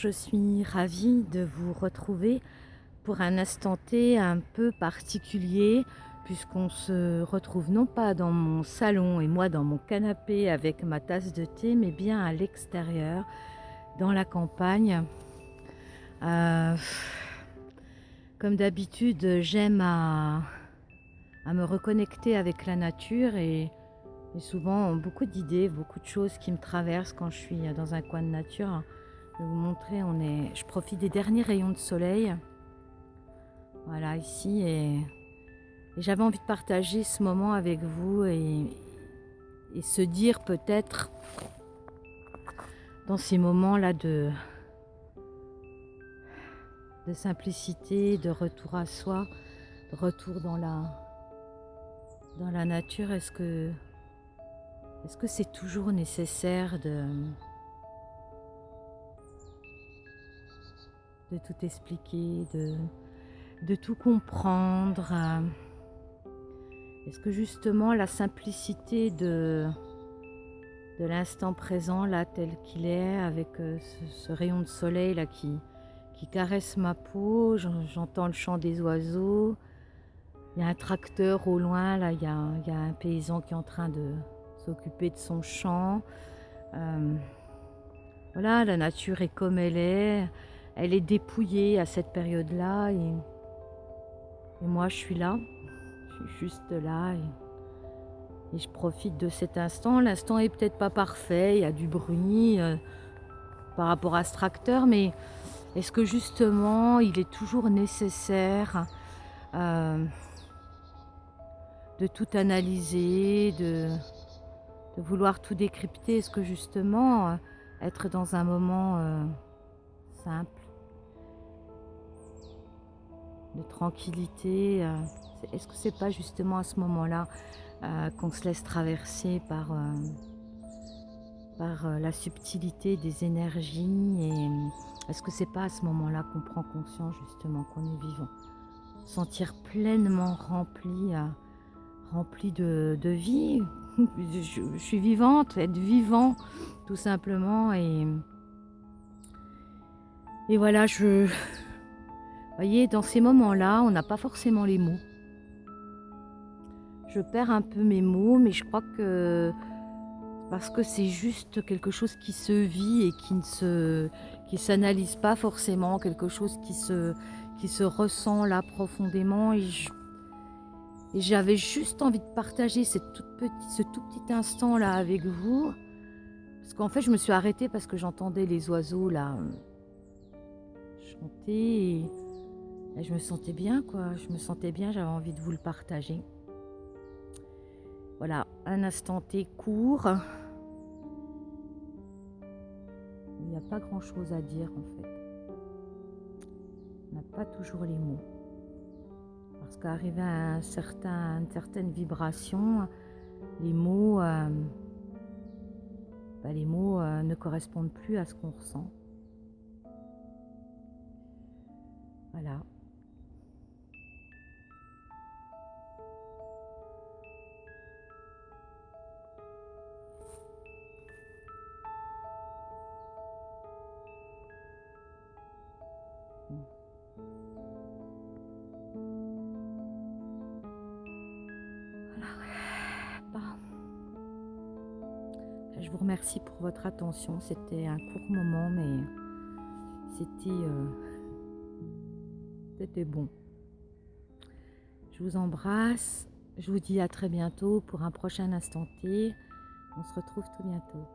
je suis ravie de vous retrouver pour un instant T un peu particulier, puisqu'on se retrouve non pas dans mon salon et moi dans mon canapé avec ma tasse de thé, mais bien à l'extérieur, dans la campagne. Euh, Comme d'habitude, j'aime à me reconnecter avec la nature et souvent beaucoup d'idées, beaucoup de choses qui me traversent quand je suis dans un coin de nature. Je vais vous montrer, je profite des derniers rayons de soleil, voilà ici, et j'avais envie de partager ce moment avec vous et se dire peut-être dans ces moments-là de simplicité, de retour à soi, de retour dans la nature, est-ce que c'est toujours nécessaire de tout expliquer, de tout comprendre? Est-ce que justement la simplicité de l'instant présent, là, tel qu'il est, avec ce rayon de soleil là qui caresse ma peau, j'entends le chant des oiseaux, il y a un tracteur au loin, là, il y a un paysan qui est en train de s'occuper de son champ. Voilà, la nature est comme elle est dépouillée à cette période-là, et moi je suis là, je suis juste là, et je profite de cet instant. L'instant est peut-être pas parfait, il y a du bruit par rapport à ce tracteur, mais est-ce que justement il est toujours nécessaire euh, de tout analyser, de vouloir tout décrypter? Est-ce que justement être dans un moment simple, de tranquillité, est-ce que c'est pas justement à ce moment-là qu'on se laisse traverser par la subtilité des énergies, et est-ce que c'est pas à ce moment-là qu'on prend conscience justement qu'on est vivant, sentir pleinement rempli de vie. Je suis vivante, être vivant tout simplement, et voilà, voyez, dans ces moments-là, on n'a pas forcément les mots. Je perds un peu mes mots, mais je crois que parce que c'est juste quelque chose qui se vit et qui s'analyse pas forcément, quelque chose qui se ressent là profondément, et j'avais juste envie de partager ce tout petit instant là avec vous, parce qu'en fait je me suis arrêtée parce que j'entendais les oiseaux là chanter, et je me sentais bien, quoi. Je me sentais bien, j'avais envie de vous le partager. Voilà, un instant T court. Il n'y a pas grand chose à dire en fait. On n'a pas toujours les mots. Parce qu'arrivé à une certaine vibration, les mots, ne correspondent plus à ce qu'on ressent. Voilà. Voilà. Je vous remercie pour votre attention. C'était un court moment, mais c'était bon. Je vous embrasse. Je vous dis à très bientôt pour un prochain instant T. On se retrouve tout bientôt.